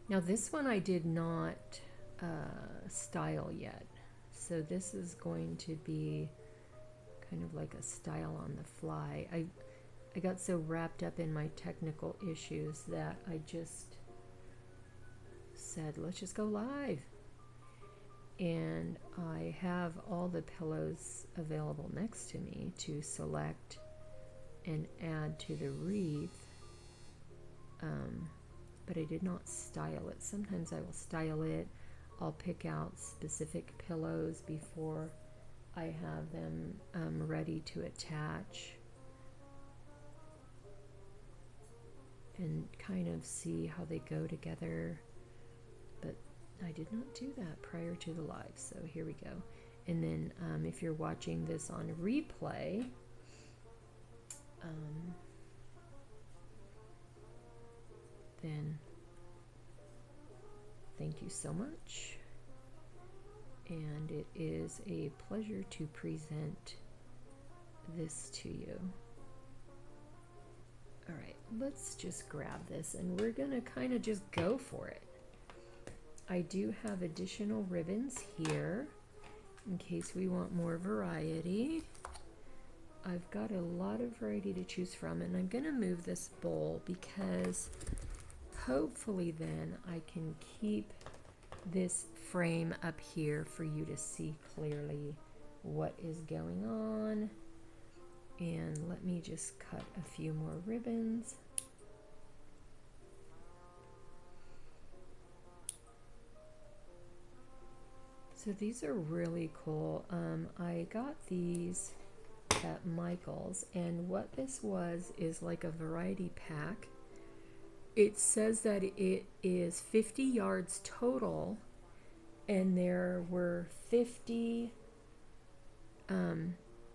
Now this one I did not style yet. So this is going to be kind of like a style on the fly. I got so wrapped up in my technical issues that I just said, let's just go live. And I have all the pillows available next to me to select and add to the wreath, but I did not style it. Sometimes I will style it. I'll pick out specific pillows before I have them ready to attach and kind of see how they go together. But I did not do that prior to the live, so here we go. And then if you're watching this on replay, then thank you so much. And it is a pleasure to present this to you. All right, let's just grab this and we're gonna kind of just go for it. I do have additional ribbons here in case we want more variety. I've got a lot of variety to choose from, and I'm gonna move this bowl because hopefully then I can keep this frame up here for you to see clearly what is going on. And let me just cut a few more ribbons. So these are really cool. I got these at Michael's, and what this was is like a variety pack. It says that it is 50 yards total, and there were 50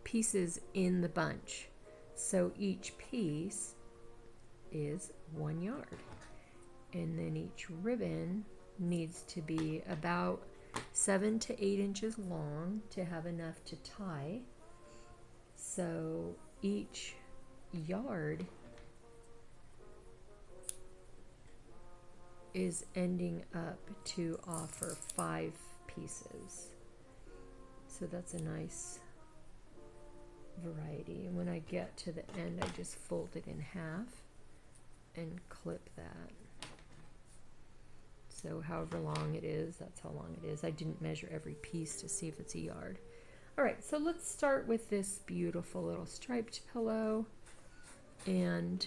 pieces in the bunch. So each piece is 1 yard. And then each ribbon needs to be about 7 to 8 inches long to have enough to tie. So each yard is ending up to offer 5 pieces. So that's a nice variety. And when I get to the end, I just fold it in half and clip that. So however long it is, that's how long it is. I didn't measure every piece to see if it's a yard. All right, so let's start with this beautiful little striped pillow. And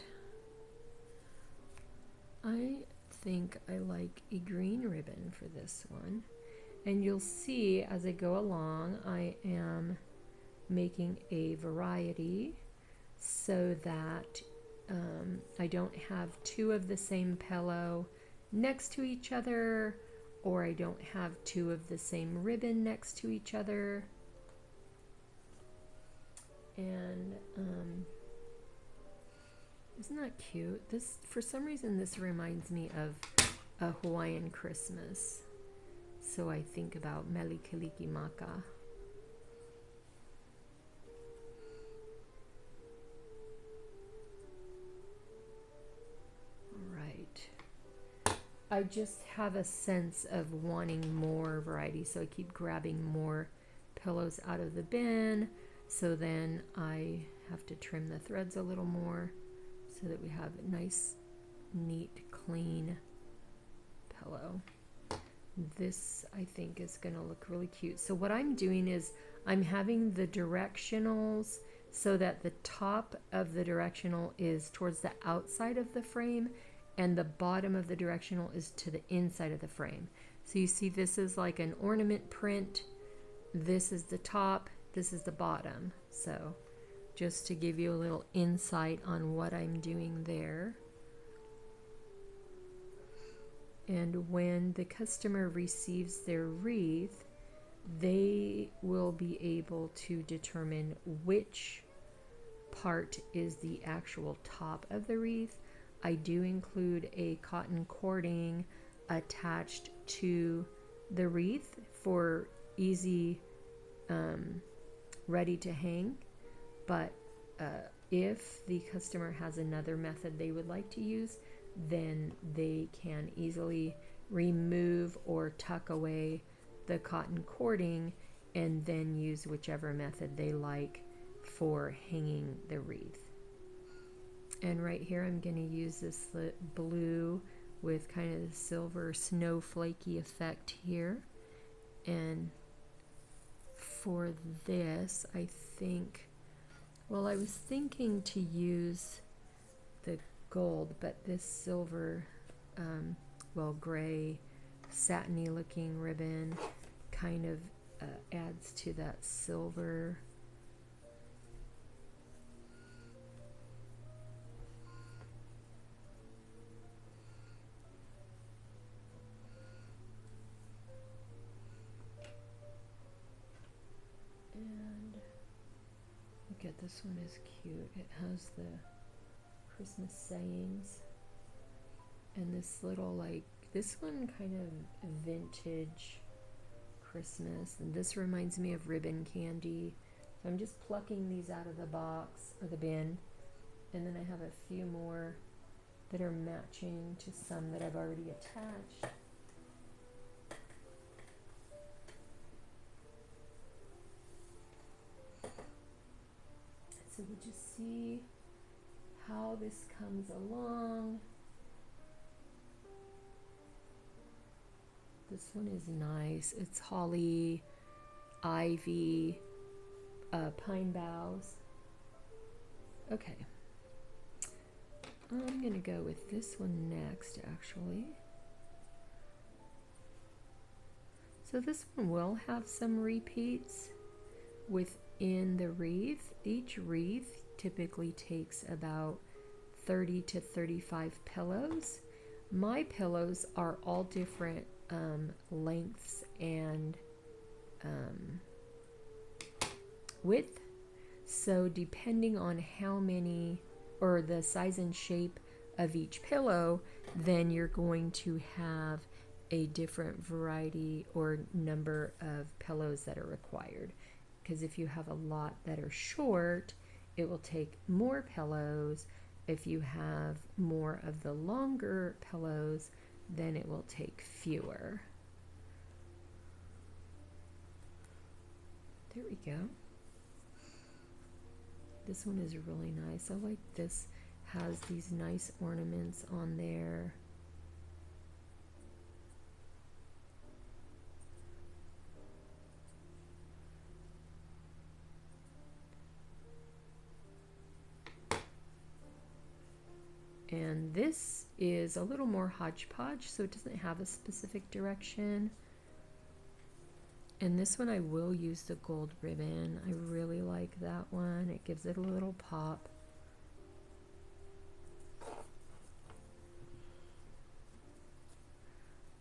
I think I like a green ribbon for this one. And you'll see as I go along, I am making a variety so that I don't have 2 of the same pillow next to each other, or I don't have 2 of the same ribbon next to each other. And isn't that cute? This, for some reason, this reminds me of a Hawaiian Christmas. So I think about Mele Kalikimaka. I just have a sense of wanting more variety, so I keep grabbing more pillows out of the bin. So then I have to trim the threads a little more so that we have a nice, neat, clean pillow. This, I think, is going to look really cute. So what I'm doing is I'm having the directionals so that the top of the directional is towards the outside of the frame, and the bottom of the directional is to the inside of the frame. So you see this is like an ornament print. This is the top, this is the bottom. So just to give you a little insight on what I'm doing there. And when the customer receives their wreath, they will be able to determine which part is the actual top of the wreath. I do include a cotton cording attached to the wreath for easy ready to hang, but if the customer has another method they would like to use, then they can easily remove or tuck away the cotton cording and then use whichever method they like for hanging the wreath. And right here I'm going to use this blue with kind of the silver snowflakey effect here. And for this, I think, well, I was thinking to use the gold, but this silver, well, gray, satiny looking ribbon kind of adds to that silver. And look at this one, is cute. It has the Christmas sayings and this little, like, this one kind of vintage Christmas, and this reminds me of ribbon candy. So I'm just plucking these out of the box or the bin, and then I have a few more that are matching to some that I've already attached. So we just see how this comes along. This one is nice. It's holly, ivy, pine boughs. Okay. I'm going to go with this one next, actually. So this one will have some repeats within the wreath. Each wreath typically takes about 30 to 35 pillows. My pillows are all different lengths and width. So depending on how many, or the size and shape of each pillow, then you're going to have a different variety or number of pillows that are required. Because if you have a lot that are short, it will take more pillows. If you have more of the longer pillows, then it will take fewer. There we go. This one is really nice. I like this. Has these nice ornaments on there. And this is a little more hodgepodge, so it doesn't have a specific direction. And this one I will use the gold ribbon. I really like that one. It gives it a little pop.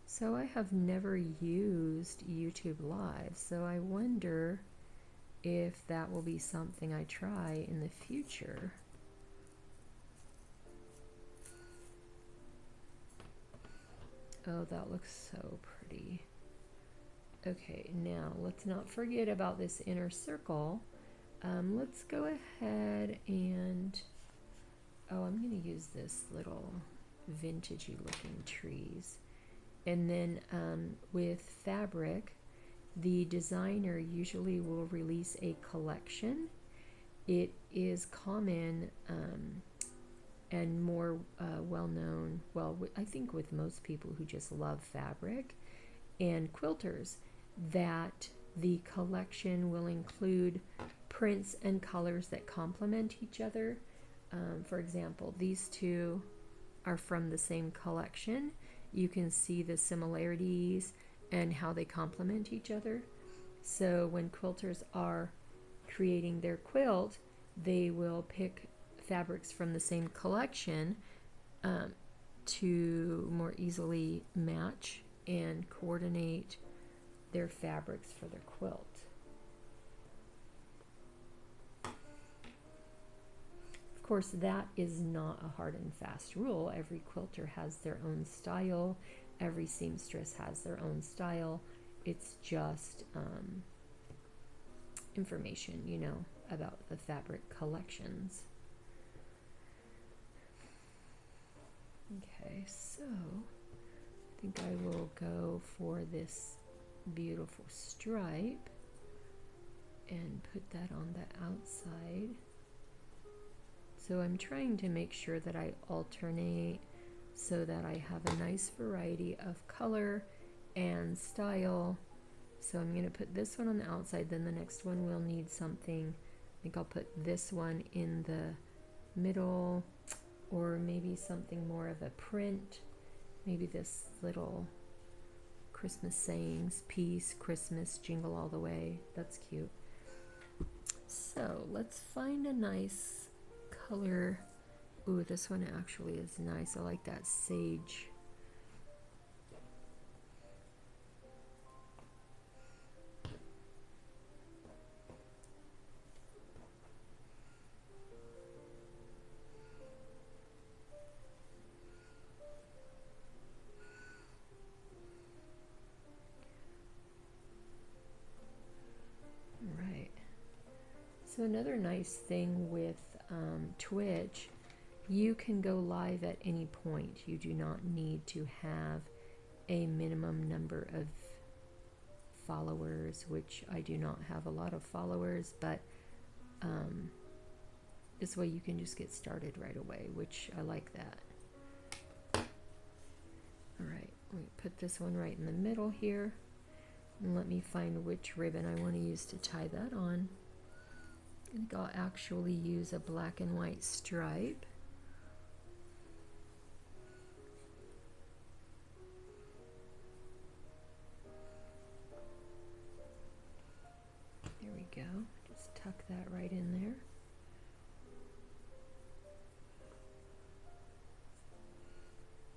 So I have never used YouTube Live, so I wonder if that will be something I try in the future. Oh, that looks so pretty. Okay, now let's not forget about this inner circle. Let's go ahead and, oh, I'm going to use this little vintagey looking trees. And then with fabric, the designer usually will release a collection. It is common and more well-known, well, I think with most people who just love fabric and quilters, that the collection will include prints and colors that complement each other. For example, these two are from the same collection. You can see the similarities and how they complement each other. So when quilters are creating their quilt, they will pick fabrics from the same collection to more easily match and coordinate their fabrics for their quilt. Of course, that is not a hard and fast rule. Every quilter has their own style. Every seamstress has their own style. It's just information, you know, about the fabric collections. Okay, so I think I will go for this beautiful stripe and put that on the outside. So I'm trying to make sure that I alternate so that I have a nice variety of color and style. So I'm going to put this one on the outside, then the next one will need something. I think I'll put this one in the middle, or maybe something more of a print. Maybe this little Christmas sayings piece, Christmas, jingle all the way. That's cute. So let's find a nice color. Ooh, this one actually is nice. I like that sage. Right. So another nice thing with Twitch, you can go live at any point. You do not need to have a minimum number of followers, which I do not have a lot of followers, but this way you can just get started right away, which I like that. All right, we put this one right in the middle here, and let me find which ribbon I want to use to tie that on. I think I'll actually use a black and white stripe. There we go. Just tuck that right in there.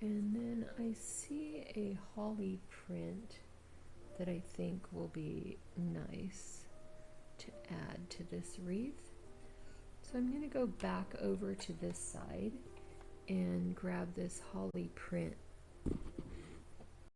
And then I see a holly print that I think will be nice to add to this wreath. So I'm going to go back over to this side and grab this holly print